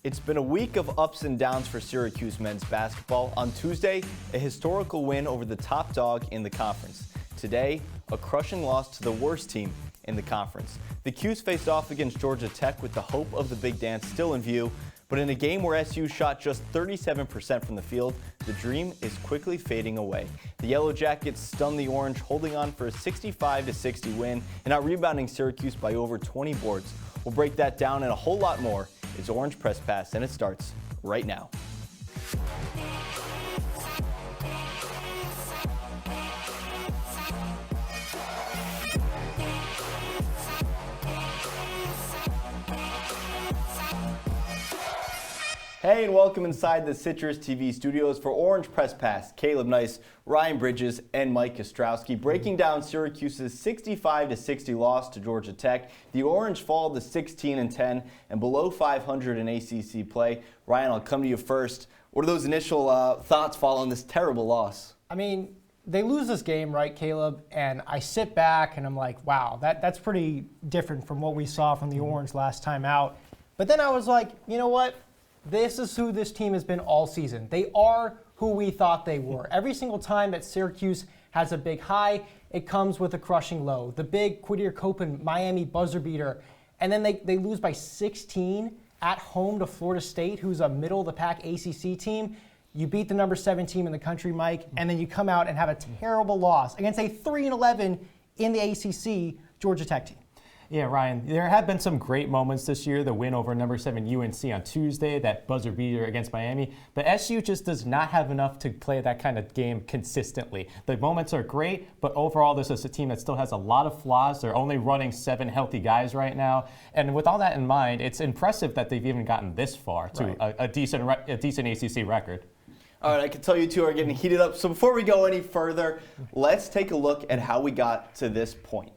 It's been a week of ups and downs for Syracuse men's basketball. On Tuesday, a historical win over the top dog in the conference. Today, a crushing loss to the worst team in the conference. The 'Cuse faced off against Georgia Tech with the hope of the big dance still in view, but in a game where SU shot just 37% from the field, the dream is quickly fading away. The Yellow Jackets stunned the Orange, holding on for a 65-60 win and out rebounding Syracuse by over 20 boards. We'll break that down and a whole lot more. It's Orange Press Pass, and it starts right now. Hey, and welcome inside the CitrusTV studios for Orange Press Pass. Caleb Nice, Ryan Bridges, and Mike Ostrowski breaking down Syracuse's 65-60 loss to Georgia Tech. The Orange fall to 16-10 and below 500 in ACC play. Ryan, I'll come to you first. What are those initial thoughts following this terrible loss? I mean, they lose this game, right, Caleb? And I sit back and I'm like, wow, that's pretty different from what we saw from the Orange last time out. But then I was like, you know what? This is who this team has been all season. They are who we thought they were. Every single time that Syracuse has a big high, it comes with a crushing low. The big Quadir Copen Miami buzzer beater. And then they lose by 16 at home to Florida State, who's a middle-of-the-pack ACC team. You beat the number 7 team in the country, Mike, and then you come out and have a terrible loss against a 3-11 in the ACC Georgia Tech team. Yeah, Ryan, there have been some great moments this year. The win over number 7 UNC on Tuesday, that buzzer beater against Miami. But SU just does not have enough to play that kind of game consistently. The moments are great, but overall this is a team that still has a lot of flaws. They're only running 7 healthy guys right now. And with all that in mind, it's impressive that they've even gotten this far to a decent ACC record. All right, I can tell you two are getting heated up. So before we go any further, let's take a look at how we got to this point.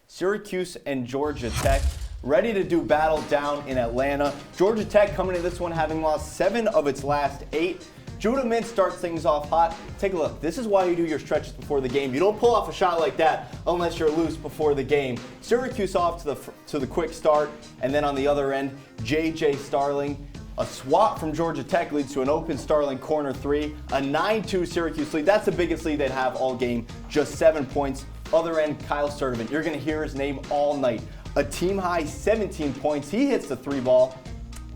Syracuse and Georgia Tech ready to do battle down in Atlanta. Georgia Tech coming into this one having lost 7 of its last 8. Judah Mintz starts things off hot. Take a look. This is why you do your stretches before the game. You don't pull off a shot like that unless you're loose before the game. Syracuse off to the quick start, and then on the other end, J.J. Starling. A swat from Georgia Tech leads to an open Starling corner 3. A 9-2 Syracuse lead. That's the biggest lead they'd have all game. Just 7 points. Other end, Kyle Sturdivant. You're going to hear his name all night. A team-high 17 points. He hits the 3 ball.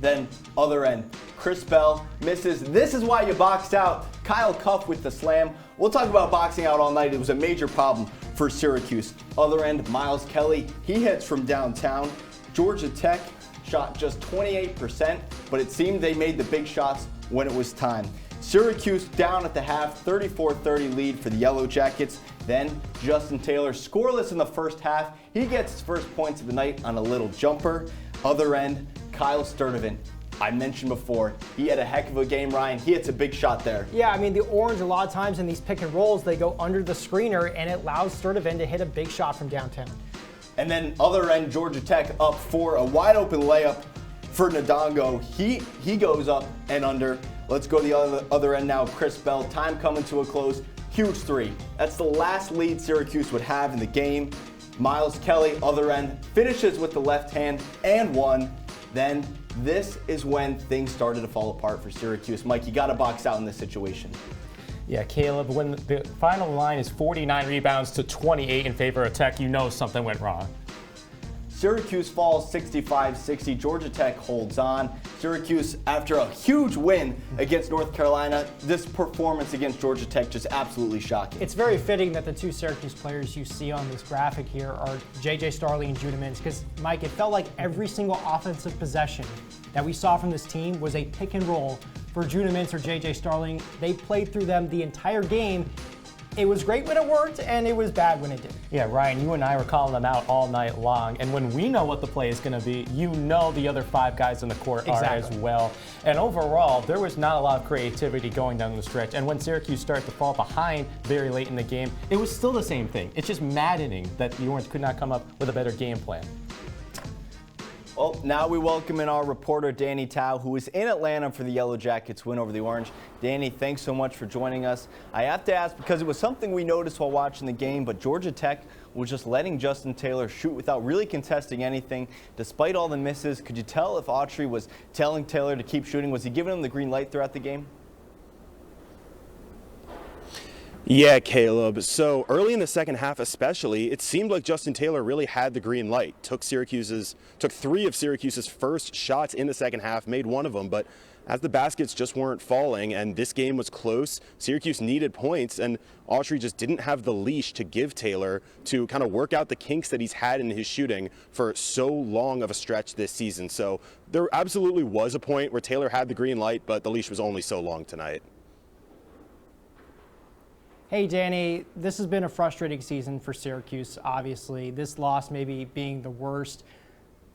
Then, other end, Chris Bell misses. This is why you boxed out. Kyle Cuff with the slam. We'll talk about boxing out all night. It was a major problem for Syracuse. Other end, Miles Kelly. He hits from downtown. Georgia Tech shot just 28%, but it seemed they made the big shots when it was time. Syracuse down at the half, 34-30 lead for the Yellow Jackets. Then Justin Taylor scoreless in the first half. He gets his first points of the night on a little jumper. Other end, Kyle Sturdivant. I mentioned before, he had a heck of a game, Ryan. He hits a big shot there. Yeah, I mean, the Orange, a lot of times in these pick and rolls, they go under the screener, and it allows Sturdivant to hit a big shot from downtown. And then other end, Georgia Tech up for a wide open layup for Ndongo. He goes up and under. Let's go to the other end now. Chris Bell, time coming to a close. Huge 3. That's the last lead Syracuse would have in the game. Miles Kelly, other end, finishes with the left hand and 1. Then this is when things started to fall apart for Syracuse. Mike, you got to box out in this situation. Yeah, Caleb, when the final line is 49 rebounds to 28 in favor of Tech, you know something went wrong. Syracuse falls 65-60. Georgia Tech holds on. Syracuse, after a huge win against North Carolina, this performance against Georgia Tech just absolutely shocking. It's very fitting that the 2 Syracuse players you see on this graphic here are J.J. Starling and Judah Mintz, because, Mike, it felt like every single offensive possession that we saw from this team was a pick and roll for Judah Mintz or J.J. Starling. They played through them the entire game. It was great when it worked, and it was bad when it didn't. Yeah, Ryan, you and I were calling them out all night long, and when we know what the play is going to be, you know the other 5 guys in the court are as well. And overall, there was not a lot of creativity going down the stretch, and when Syracuse started to fall behind very late in the game, it was still the same thing. It's just maddening that the Orange could not come up with a better game plan. Well, now we welcome in our reporter, Danny Tao, who is in Atlanta for the Yellow Jackets win over the Orange. Danny, thanks so much for joining us. I have to ask, because it was something we noticed while watching the game, but Georgia Tech was just letting Justin Taylor shoot without really contesting anything. Despite all the misses, could you tell if Autry was telling Taylor to keep shooting? Was he giving him the green light throughout the game? Yeah, Caleb. So early in the second half especially, it seemed like Justin Taylor really had the green light. Took 3 of Syracuse's first shots in the second half, made one of them, but as the baskets just weren't falling and this game was close, Syracuse needed points, and Autry just didn't have the leash to give Taylor to kind of work out the kinks that he's had in his shooting for so long of a stretch this season. So there absolutely was a point where Taylor had the green light, but the leash was only so long tonight. Hey, Danny, this has been a frustrating season for Syracuse, obviously. This loss maybe being the worst.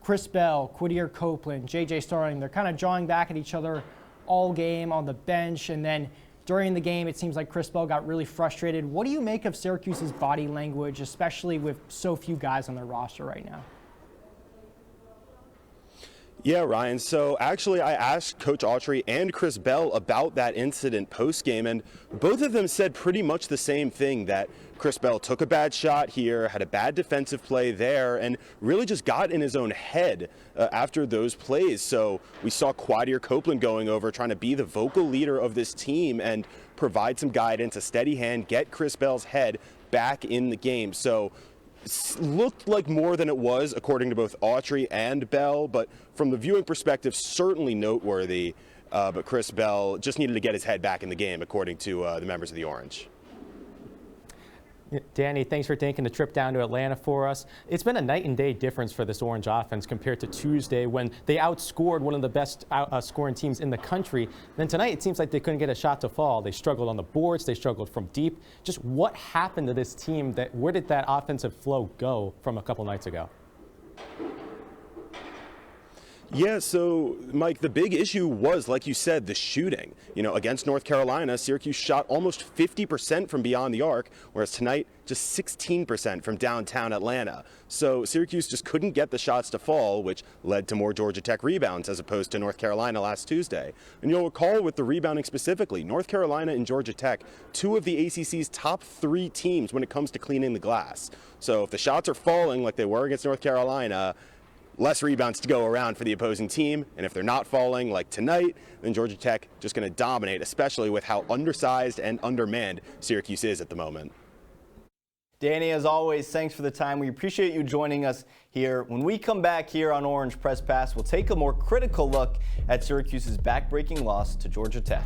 Chris Bell, Quadir Copeland, J.J. Starling, they're kind of jawing back at each other all game on the bench. And then during the game, it seems like Chris Bell got really frustrated. What do you make of Syracuse's body language, especially with so few guys on their roster right now? Yeah, Ryan. So actually, I asked Coach Autry and Chris Bell about that incident post-game, and both of them said pretty much the same thing, that Chris Bell took a bad shot here, had a bad defensive play there, and really just got in his own head after those plays. So we saw Quadir Copeland going over, trying to be the vocal leader of this team and provide some guidance, a steady hand, get Chris Bell's head back in the game. So looked like more than it was, according to both Autry and Bell, but from the viewing perspective, certainly noteworthy. But Chris Bell just needed to get his head back in the game, according to the members of the Orange. Danny, thanks for taking the trip down to Atlanta for us. It's been a night and day difference for this Orange offense compared to Tuesday when they outscored one of the best scoring teams in the country. Then tonight it seems like they couldn't get a shot to fall. They struggled on the boards. They struggled from deep. Just what happened to this team? Where did that offensive flow go from a couple nights ago? Yeah, so, Mike, the big issue was, like you said, the shooting. You know, against North Carolina, Syracuse shot almost 50% from beyond the arc, whereas tonight, just 16% from downtown Atlanta. So Syracuse just couldn't get the shots to fall, which led to more Georgia Tech rebounds as opposed to North Carolina last Tuesday. And you'll recall with the rebounding specifically, North Carolina and Georgia Tech, 2 of the ACC's top 3 teams when it comes to cleaning the glass. So if the shots are falling like they were against North Carolina, less rebounds to go around for the opposing team, and if they're not falling like tonight, then Georgia Tech just going to dominate, especially with how undersized and undermanned Syracuse is at the moment. Danny, as always, thanks for the time. We appreciate you joining us here. When we come back here on Orange Press Pass, we'll take a more critical look at Syracuse's backbreaking loss to Georgia Tech.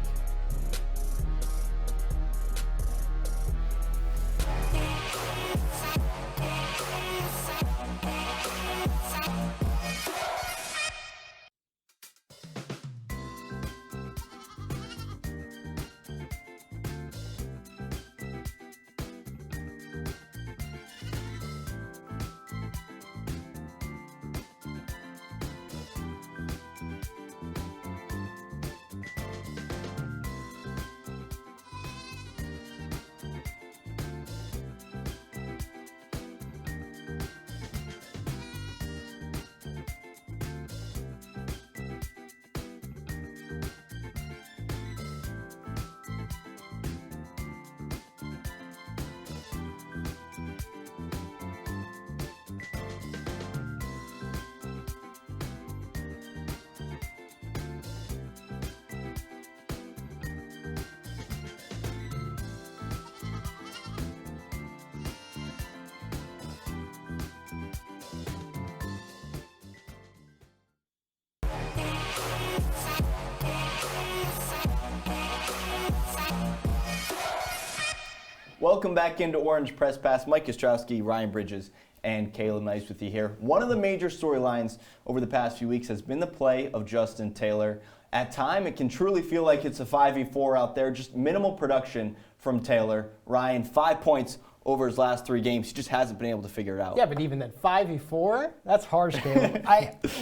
Welcome back into Orange Press Pass. Mike Ostrowski, Ryan Bridges, and Caleb Nice with you here. One of the major storylines over the past few weeks has been the play of Justin Taylor. At time, it can truly feel like it's a 5v4 out there, just minimal production from Taylor. Ryan, 5 points over his last 3 games. He just hasn't been able to figure it out. Yeah, but even then, 5v4, that's harsh, Caleb.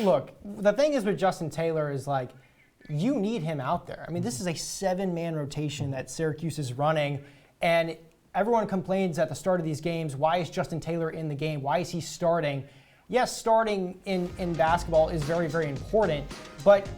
Look, the thing is with Justin Taylor is like, you need him out there. I mean, this is a 7-man rotation that Syracuse is running, and everyone complains at the start of these games, why is Justin Taylor in the game? Why is he starting? yes, starting in basketball is very, very important, but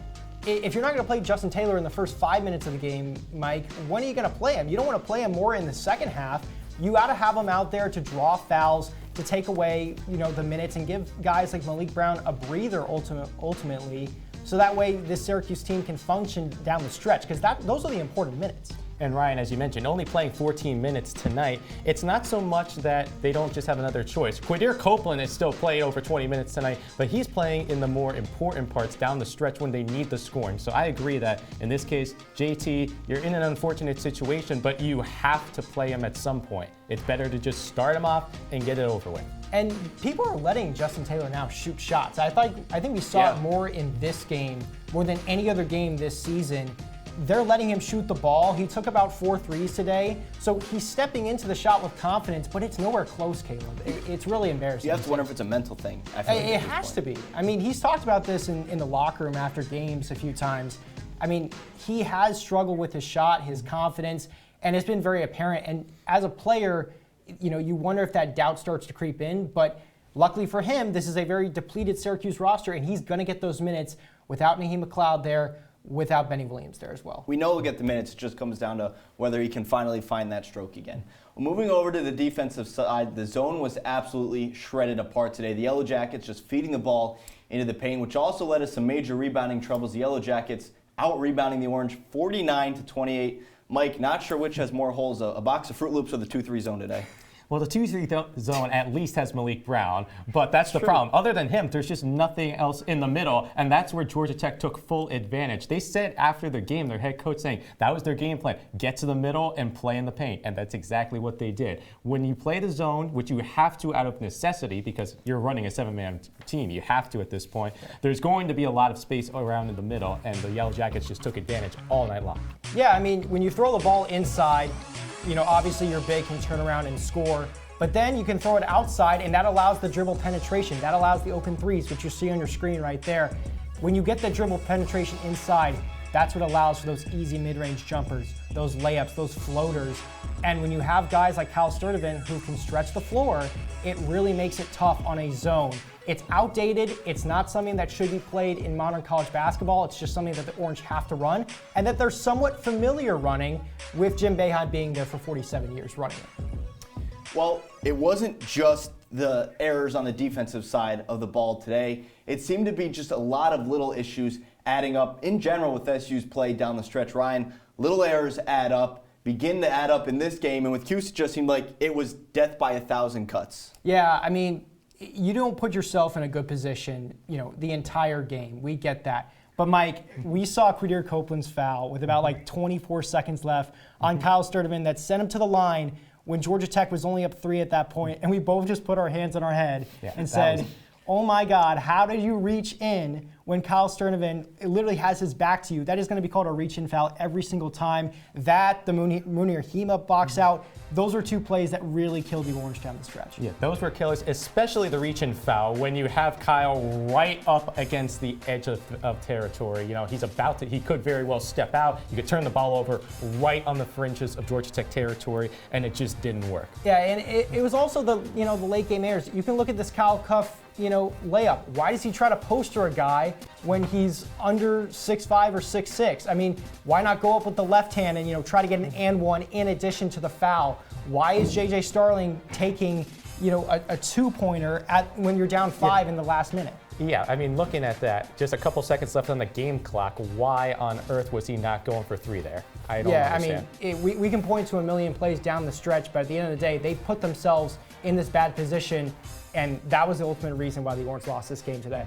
if you're not going to play Justin Taylor in the first 5 minutes of the game, Mike, when are you going to play him? You don't want to play him more in the second half. You got to have him out there to draw fouls, to take away, the minutes and give guys like Malik Brown a breather ultimately, so that way this Syracuse team can function down the stretch, because those are the important minutes. And Ryan, as you mentioned, only playing 14 minutes tonight. It's not so much that they don't just have another choice. Quadir Copeland is still playing over 20 minutes tonight, but he's playing in the more important parts down the stretch when they need the scoring. So I agree that in this case, JT, you're in an unfortunate situation, but you have to play him at some point. It's better to just start him off and get it over with. And people are letting Justin Taylor now shoot shots. I think we saw it more in this game, more than any other game this season. They're letting him shoot the ball. He took about 4 threes today. So he's stepping into the shot with confidence, but it's nowhere close, Caleb. It's really embarrassing. You have to wonder if it's a mental thing. I feel like it has to be. I mean, he's talked about this in the locker room after games a few times. I mean, he has struggled with his shot, his confidence, and it's been very apparent. And as a player, you wonder if that doubt starts to creep in. But luckily for him, this is a very depleted Syracuse roster, and he's going to get those minutes without Naheem McLeod there, without Benny Williams there as well. We know he'll get the minutes. It just comes down to whether he can finally find that stroke again. Well, moving over to the defensive side, the zone was absolutely shredded apart today. The Yellow Jackets just feeding the ball into the paint, which also led to some major rebounding troubles. The Yellow Jackets out-rebounding the Orange 49-28. Mike, not sure which has more holes, a box of Fruit Loops or the 2-3 zone today. Well, the 2-3 zone at least has Malik Brown, but that's the problem. Other than him, there's just nothing else in the middle, and that's where Georgia Tech took full advantage. They said after the game, their head coach saying that was their game plan, get to the middle and play in the paint, and that's exactly what they did. When you play the zone, which you have to out of necessity because you're running a 7-man team, you have to at this point, there's going to be a lot of space around in the middle, and the Yellow Jackets just took advantage all night long. Yeah, I mean, when you throw the ball inside, obviously your big can turn around and score, but then you can throw it outside, and that allows the dribble penetration. That allows the open threes, which you see on your screen right there. When you get the dribble penetration inside, that's what allows for those easy mid-range jumpers, those layups, those floaters. And when you have guys like Kyle Sturdivant who can stretch the floor, it really makes it tough on a zone. It's outdated. It's not something that should be played in modern college basketball. It's just something that the Orange have to run, and that they're somewhat familiar running with Jim Boeheim being there for 47 years running it. Well, it wasn't just the errors on the defensive side of the ball today. It seemed to be just a lot of little issues adding up in general with SU's play down the stretch. Ryan, little errors begin to add up in this game, and with Cuse, it just seemed like it was death by 1,000 cuts. Yeah, I mean, you don't put yourself in a good position, the entire game. We get that. But Mike, we saw Quadir Copeland's foul with about 24 seconds left on Kyle Sturdivant that sent him to the line when Georgia Tech was only up 3 at that point, and we both just put our hands on our head and said, oh my God, how did you reach in when Kyle Sturdivant literally has his back to you? That is going to be called a reach-in foul every single time. That, the Munir Hema box out, those are 2 plays that really killed the Orange down the stretch. Yeah, those were killers, especially the reach-in foul when you have Kyle right up against the edge of territory. He could very well step out. You could turn the ball over right on the fringes of Georgia Tech territory, and it just didn't work. Yeah, and it was also the late game errors. You can look at this Kyle Cuff layup. Why does he try to poster a guy when he's under 6'5" or 6'6"? I mean, why not go up with the left hand and try to get an and one in addition to the foul? Why is J.J. Starling taking a 2-pointer when you're down 5 in the last minute? Yeah, I mean, looking at that, just a couple seconds left on the game clock. Why on earth was he not going for 3 there? I don't understand. I mean, we can point to a million plays down the stretch, but at the end of the day, they put themselves in this bad position, and that was the ultimate reason why the Orange lost this game today.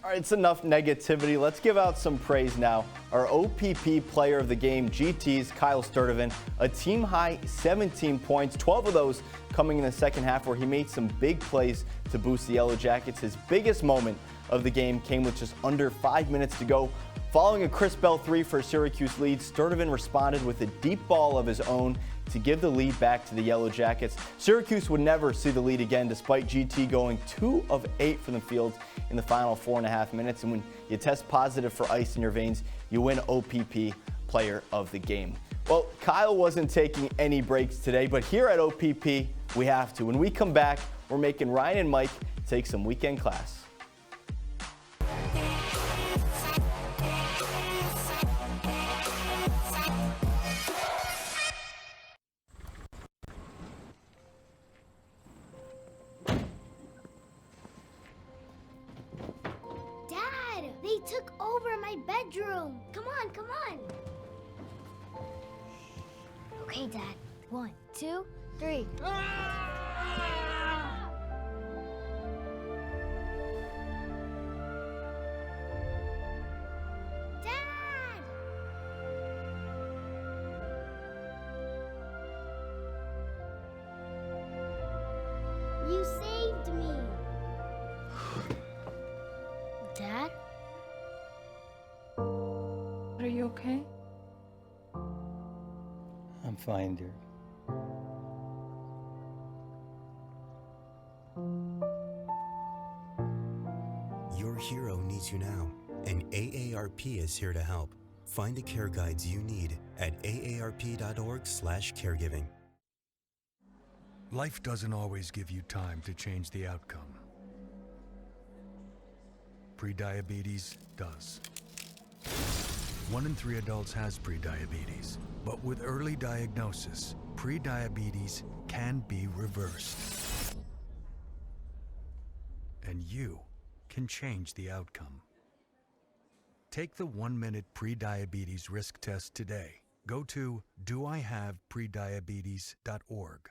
All right, it's enough negativity. Let's give out some praise now. Our OPP player of the game, GT's Kyle Sturdivant, a team-high 17 points, 12 of those coming in the second half, where he made some big plays to boost the Yellow Jackets. His biggest moment of the game came with just under 5 minutes to go. Following a Chris Bell 3 for Syracuse lead, Sturdivant responded with a deep ball of his own to give the lead back to the Yellow Jackets. Syracuse would never see the lead again, despite GT going 2 of 8 from the field in the final 4.5 minutes. And when you test positive for ice in your veins, you win OPP player of the game. Well, Kyle wasn't taking any breaks today, but here at OPP, we have to. When we come back, we're making Ryan and Mike take some weekend class. Dad, they took over my bedroom. Come on, come on. Okay, Dad. 1, 2, 3. Dad! You saved me. Dad? Are you okay? I'm fine, dear. Your hero needs you now, and AARP is here to help. Find the care guides you need at aarp.org/caregiving. Life doesn't always give you time to change the outcome. Prediabetes does. 1 in 3 adults has prediabetes, but with early diagnosis, prediabetes can be reversed. And you can change the outcome. Take the 1-minute prediabetes risk test today. Go to doihaveprediabetes.org.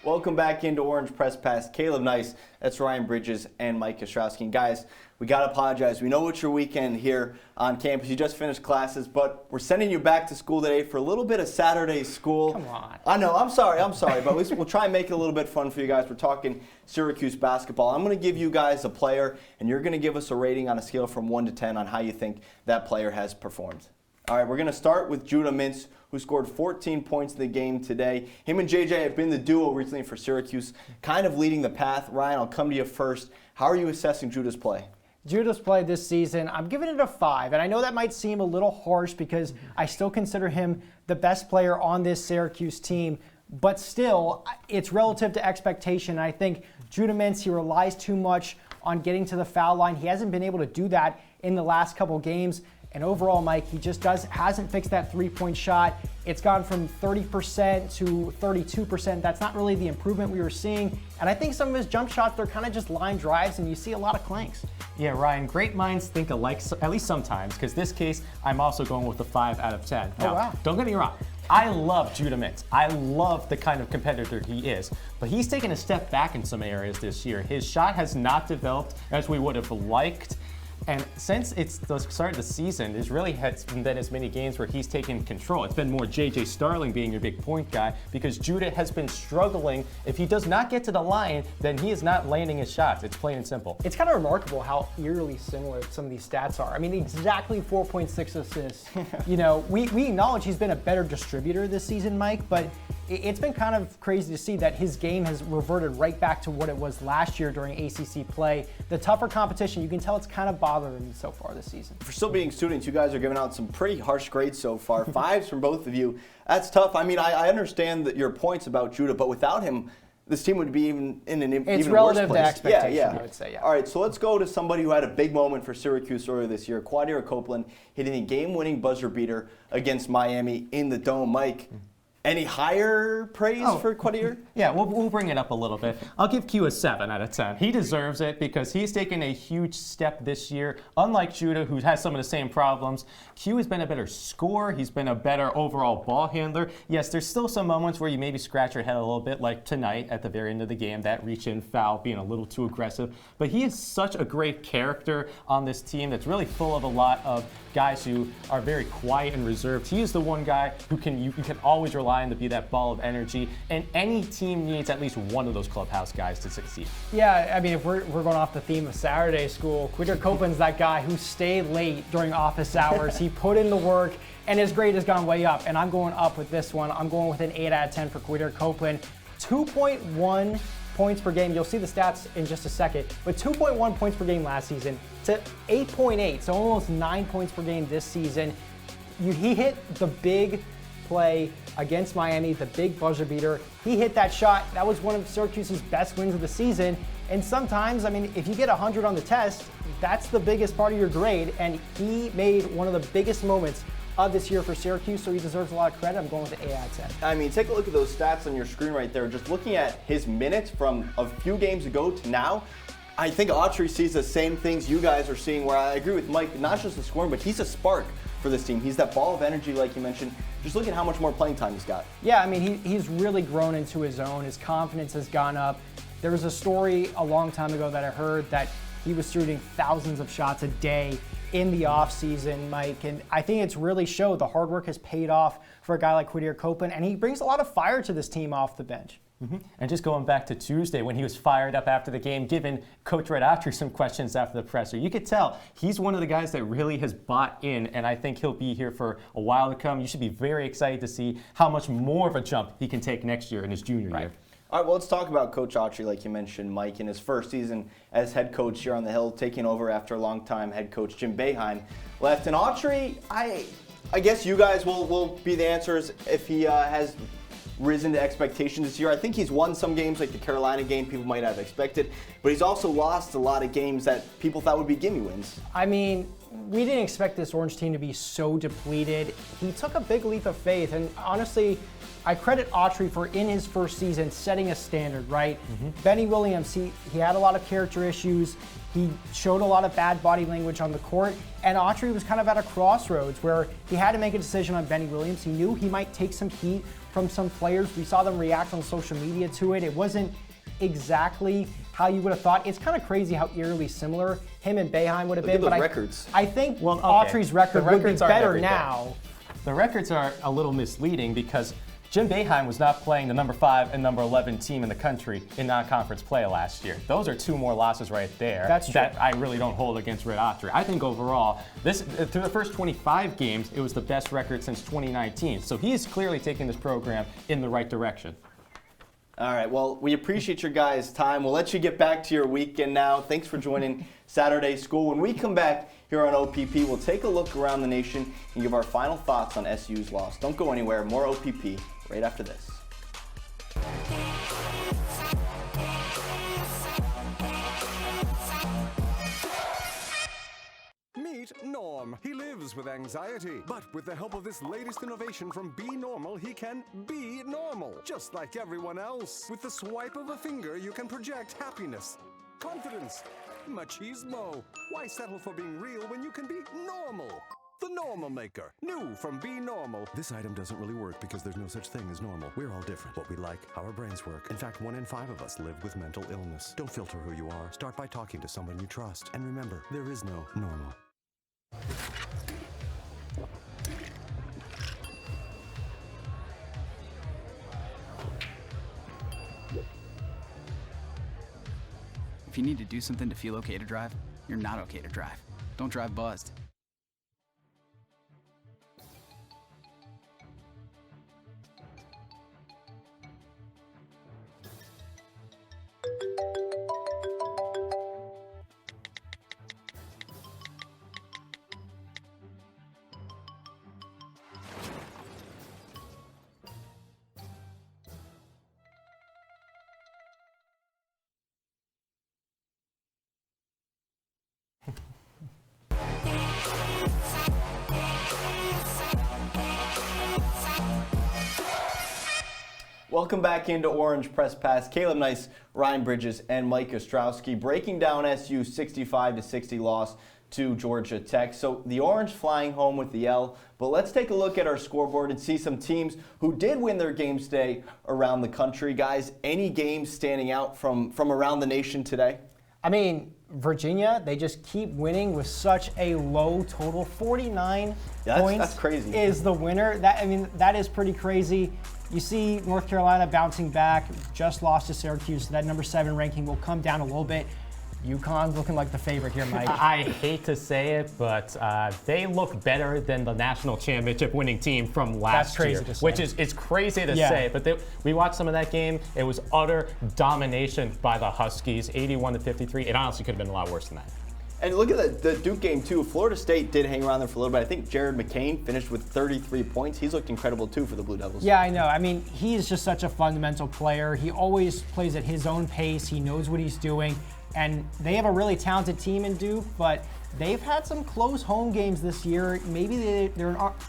Welcome back into Orange Press Pass. Caleb Nice, that's Ryan Bridges and Mike Ostrowski. And guys, we got to apologize. We know it's your weekend here on campus. You just finished classes, but we're sending you back to school today for a little bit of Saturday school. Come on. I know, I'm sorry, but at least we'll try and make it a little bit fun for you guys. We're talking Syracuse basketball. I'm going to give you guys a player, and you're going to give us a rating on a scale from 1 to 10 on how you think that player has performed. All right, we're going to start with Judah Mintz, who scored 14 points in the game today. Him and JJ have been the duo recently for Syracuse, kind of leading the path. Ryan, I'll come to you first. How are you assessing Judah's play? Judah's play this season, I'm giving it a 5. And I know that might seem a little harsh because I still consider him the best player on this Syracuse team. But still, it's relative to expectation. I think Judah Mintz, he relies too much on getting to the foul line. He hasn't been able to do that in the last couple games. And overall, Mike, he just hasn't fixed that three-point shot. It's gone from 30% to 32%. That's not really the improvement we were seeing. And I think some of his jump shots, they're kind of just line drives, and you see a lot of clanks. Yeah, Ryan, great minds think alike, at least sometimes, because this case, I'm also going with a 5 out of 10. Now, wow. Don't get me wrong. I love Judah Mintz. I love the kind of competitor he is, but he's taken a step back in some areas this year. His shot has not developed as we would have liked. And since it's the start of the season, there's really hasn't been as many games where he's taken control. It's been more J.J. Starling being your big point guy because Judah has been struggling. If he does not get to the line, then he is not landing his shots. It's plain and simple. It's kind of remarkable how eerily similar some of these stats are. I mean, exactly 4.6 assists. You know, we acknowledge he's been a better distributor this season, Mike, but it's been kind of crazy to see that his game has reverted right back to what it was last year during ACC play. The tougher competition, you can tell it's kind of bothering him so far this season. For still being students, you guys are giving out some pretty harsh grades so far. 5s from both of you. That's tough. I mean, I understand that your points about Judah, but without him, this team would be even in an even worse place. It's relative to expectation, I would say, yeah. All right, so let's go to somebody who had a big moment for Syracuse earlier this year. Quadir Copeland hitting a game-winning buzzer beater against Miami in the Dome. Mike, any higher praise for Quadir? Yeah, we'll bring it up a little bit. I'll give Q a 7 out of 10. He deserves it because he's taken a huge step this year. Unlike Judah, who has some of the same problems, Q has been a better scorer. He's been a better overall ball handler. Yes, there's still some moments where you maybe scratch your head a little bit, like tonight at the very end of the game, that reach-in foul being a little too aggressive. But he is such a great character on this team that's really full of a lot of guys who are very quiet and reserved. He is the one guy who you can always rely on to be that ball of energy, and any team needs at least one of those clubhouse guys to succeed. Yeah, I mean, if we're going off the theme of Saturday school, Quadir Copeland's that guy who stayed late during office hours. He put in the work, and his grade has gone way up, and I'm going up with this one. I'm going with an 8 out of 10 for Quadir Copeland. 2.1 points per game. You'll see the stats in just a second, but 2.1 points per game last season to 8.8, so almost 9 points per game this season. he hit the big play against Miami, the big buzzer beater. He hit that shot. That was one of Syracuse's best wins of the season. And sometimes, I mean, if you get 100 on the test, that's the biggest part of your grade. And he made one of the biggest moments of this year for Syracuse, so he deserves a lot of credit. I'm going with the A out of 10. I mean, take a look at those stats on your screen right there. Just looking at his minutes from a few games ago to now, I think Autry sees the same things you guys are seeing, where I agree with Mike, not just the scoring, but he's a spark for this team. He's that ball of energy, like you mentioned. Just look at how much more playing time he's got. Yeah, I mean, he's really grown into his own. His confidence has gone up. There was a story a long time ago that I heard that he was shooting thousands of shots a day in the offseason, Mike, and I think it's really showed. The hard work has paid off for a guy like Quadir Copeland, and he brings a lot of fire to this team off the bench. And just going back to Tuesday when he was fired up after the game, giving Coach Red Autry some questions after the presser, you could tell he's one of the guys that really has bought in, and I think he'll be here for a while to come. You should be very excited to see how much more of a jump he can take next year in his junior year. All right, well, let's talk about Coach Autry, like you mentioned, Mike, in his first season as head coach here on the Hill, taking over after a longtime head coach Jim Boeheim left. And Autry, I guess you guys will be the answers if he has risen to expectations this year. I think he's won some games, like the Carolina game people might have expected, but he's also lost a lot of games that people thought would be gimme wins. I mean, we didn't expect this Orange team to be so depleted. He took a big leap of faith, and honestly, I credit Autry for, in his first season, setting a standard, right? Benny Williams, he had a lot of character issues. He showed a lot of bad body language on the court, and Autry was kind of at a crossroads where he had to make a decision on Benny Williams. He knew he might take some heat from some players. We saw them react on social media to it. It wasn't exactly how you would have thought. It's kind of crazy how eerily similar him and Boeheim would have been. But records. I think Autry's record would be better now. The records are a little misleading because Jim Boeheim was not playing the number 5 and number 11 team in the country in non-conference play last year. Those are 2 more losses right there. That's true. That I really don't hold against Red Autry. I think overall, through the first 25 games, it was the best record since 2019. So he's clearly taking this program in the right direction. All right, well, we appreciate your guys' time. We'll let you get back to your weekend now. Thanks for joining Saturday School. When we come back here on OPP, we'll take a look around the nation and give our final thoughts on SU's loss. Don't go anywhere. More OPP right after this. Meet Norm. He lives with anxiety, but with the help of this latest innovation from Be Normal, he can be normal, just like everyone else. With the swipe of a finger, you can project happiness, confidence, machismo. Why settle for being real when you can be normal? The Normal Maker, new from Be Normal. This item doesn't really work because there's no such thing as normal. We're all different. What we like, how our brains work. In fact, 1 in 5 of us live with mental illness. Don't filter who you are. Start by talking to someone you trust. And remember, there is no normal. If you need to do something to feel okay to drive, you're not okay to drive. Don't drive buzzed. Welcome back into Orange Press Pass. Caleb Nice, Ryan Bridges, and Mike Ostrowski breaking down SU's 65-60 loss to Georgia Tech. So the Orange flying home with the L, but let's take a look at our scoreboard and see some teams who did win their games today around the country. Guys, any games standing out from around the nation today? I mean, Virginia, they just keep winning with such a low total. 49 points that's crazy. Is the winner. That is pretty crazy. You see North Carolina bouncing back, just lost to Syracuse, so that number 7 ranking will come down a little bit. UConn's looking like the favorite here, Mike. I hate to say it, but they look better than the national championship winning team from last year. To say. Which is it's crazy to say, but we watched some of that game. It was utter domination by the Huskies, 81-53. It honestly could have been a lot worse than that. And look at the Duke game, too. Florida State did hang around there for a little bit. I think Jared McCain finished with 33 points. He's looked incredible, too, for the Blue Devils. Yeah, I know. I mean, he is just such a fundamental player. He always plays at his own pace. He knows what he's doing. And they have a really talented team in Duke, but they've had some close home games this year. Maybe they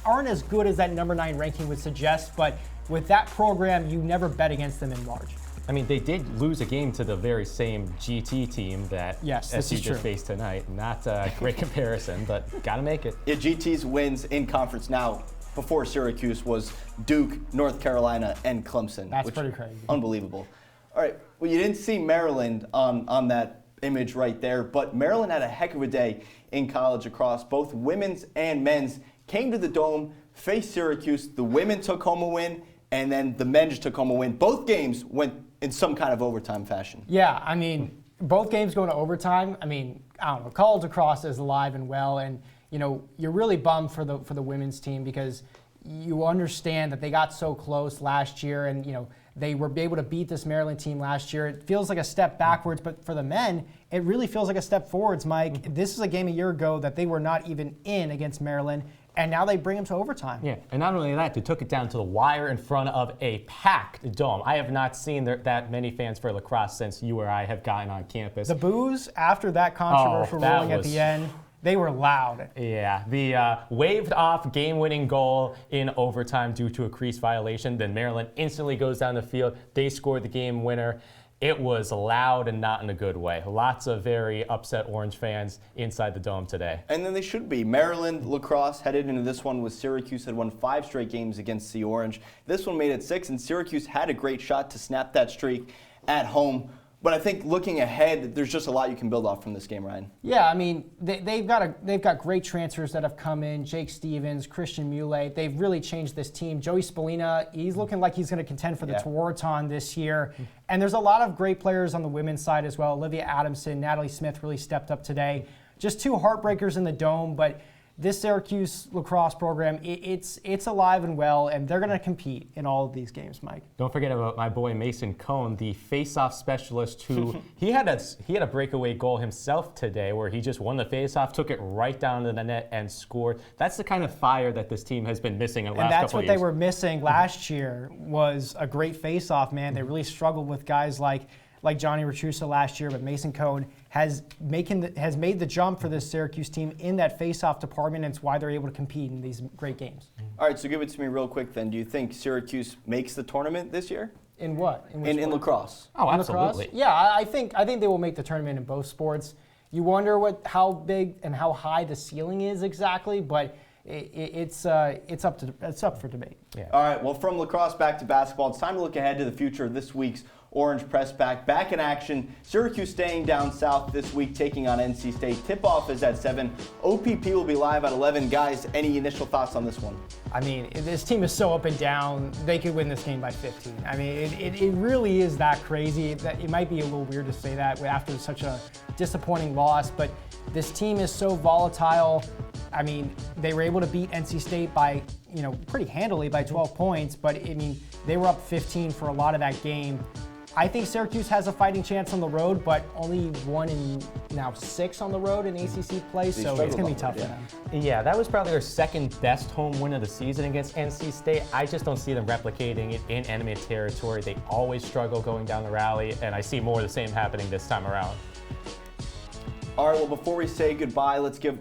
aren't as good as that number 9 ranking would suggest, but with that program, you never bet against them in large. I mean, they did lose a game to the very same GT team that SU just faced tonight. Not a great comparison, but got to make it. Yeah, GT's wins in conference now before Syracuse was Duke, North Carolina, and Clemson. That's pretty crazy. Unbelievable. All right, well, you didn't see Maryland on that image right there, but Maryland had a heck of a day in college lacrosse. Both women's and men's came to the Dome, faced Syracuse. The women took home a win, and then the men just took home a win. Both games went in some kind of overtime fashion. Yeah, I mean, both games going to overtime. I mean, I don't know, college lacrosse is alive and well, and you know, you're really bummed for the women's team because you understand that they got so close last year, and you know, they were able to beat this Maryland team last year. It feels like a step backwards, but for the men, it really feels like a step forwards, Mike. This is a game a year ago that they were not even in against Maryland, and now they bring them to overtime. Yeah, and not only that, they took it down to the wire in front of a packed Dome. I have not seen that many fans for lacrosse since you or I have gotten on campus. The boos after that controversial ruling at the end, they were loud. Yeah, the waved off game-winning goal in overtime due to a crease violation. Then Maryland instantly goes down the field. They scored the game winner. It was loud and not in a good way. Lots of very upset Orange fans inside the Dome today. And then they should be. Maryland lacrosse headed into this one with Syracuse had won 5 straight games against the Orange. This one made it 6, and Syracuse had a great shot to snap that streak at home. But I think looking ahead, there's just a lot you can build off from this game, Ryan. Yeah, I mean, they've got great transfers that have come in. Jake Stevens, Christian Muley. They've really changed this team. Joey Spallina, he's looking like he's going to contend for the Tewaaraton this year. And there's a lot of great players on the women's side as well. Olivia Adamson, Natalie Smith really stepped up today. Just 2 heartbreakers in the Dome, but this Syracuse lacrosse program, it's alive and well, and they're going to compete in all of these games, Mike. Don't forget about my boy Mason Cohn, the face-off specialist, who he had a breakaway goal himself today, where he just won the face-off, took it right down to the net, and scored. That's the kind of fire that this team has been missing in the last couple of years. And that's what they were missing last year was a great face-off, man. They really struggled with guys like Johnny Rachusa last year, but Mason Cohn has made the jump for this Syracuse team in that face-off department, and it's why they're able to compete in these great games. All right, so give it to me real quick then. Do you think Syracuse makes the tournament this year? In what? In lacrosse. Oh, absolutely. Yeah, I think they will make the tournament in both sports. You wonder how big and how high the ceiling is exactly, but it's up for debate. Yeah. All right, well, from lacrosse back to basketball, it's time to look ahead to the future of this week's Orange Press back in action. Syracuse staying down south this week, taking on NC State. Tip-off is at 7. OPP will be live at 11. Guys, any initial thoughts on this one? I mean, this team is so up and down. They could win this game by 15. I mean, it really is that crazy. That it might be a little weird to say that after such a disappointing loss, but this team is so volatile. I mean, they were able to beat NC State by, pretty handily by 12 points, but I mean, they were up 15 for a lot of that game. I think Syracuse has a fighting chance on the road, but only 1 in now 6 on the road in ACC play, so it's going to be tough for them. Yeah, that was probably their second best home win of the season against NC State. I just don't see them replicating it in enemy territory. They always struggle going down the rally, and I see more of the same happening this time around. All right, well, before we say goodbye, let's give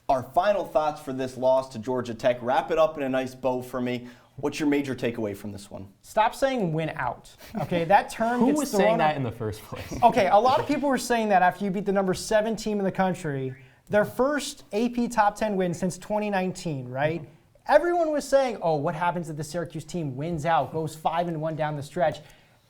our final thoughts for this loss to Georgia Tech. Wrap it up in a nice bow for me. What's your major takeaway from this one? Stop saying win out. Okay, that term Who gets was thrown saying that up. in the first place? Okay, a lot of people were saying that after you beat the number 7 team in the country, their first AP top 10 win since 2019, right? Everyone was saying, oh, what happens if the Syracuse team wins out, goes 5-1 down the stretch?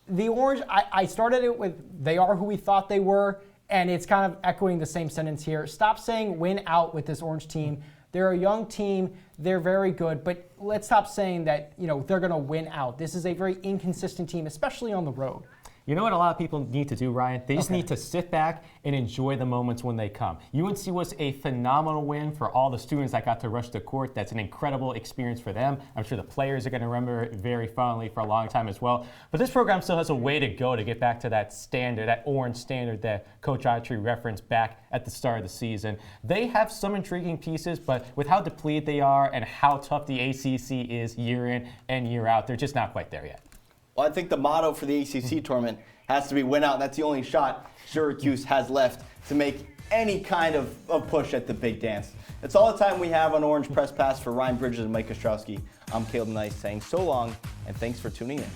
The Orange, I started it with they are who we thought they were, and it's kind of echoing the same sentence here. Stop saying win out with this Orange team. They're a young team. They're very good, but let's stop saying that they're going to win out. This is a very inconsistent team, especially on the road. You know what a lot of people need to do, Ryan? They just need to sit back and enjoy the moments when they come. UNC was a phenomenal win for all the students that got to rush the court. That's an incredible experience for them. I'm sure the players are going to remember it very fondly for a long time as well. But this program still has a way to go to get back to that standard, that orange standard that Coach Autry referenced back at the start of the season. They have some intriguing pieces, but with how depleted they are and how tough the ACC is year in and year out, they're just not quite there yet. Well, I think the motto for the ACC tournament has to be win out. That's the only shot Syracuse has left to make any kind of push at the big dance. That's all the time we have on Orange Press Pass. For Ryan Bridges and Mike Ostrowski, I'm Caleb Nice saying so long and thanks for tuning in.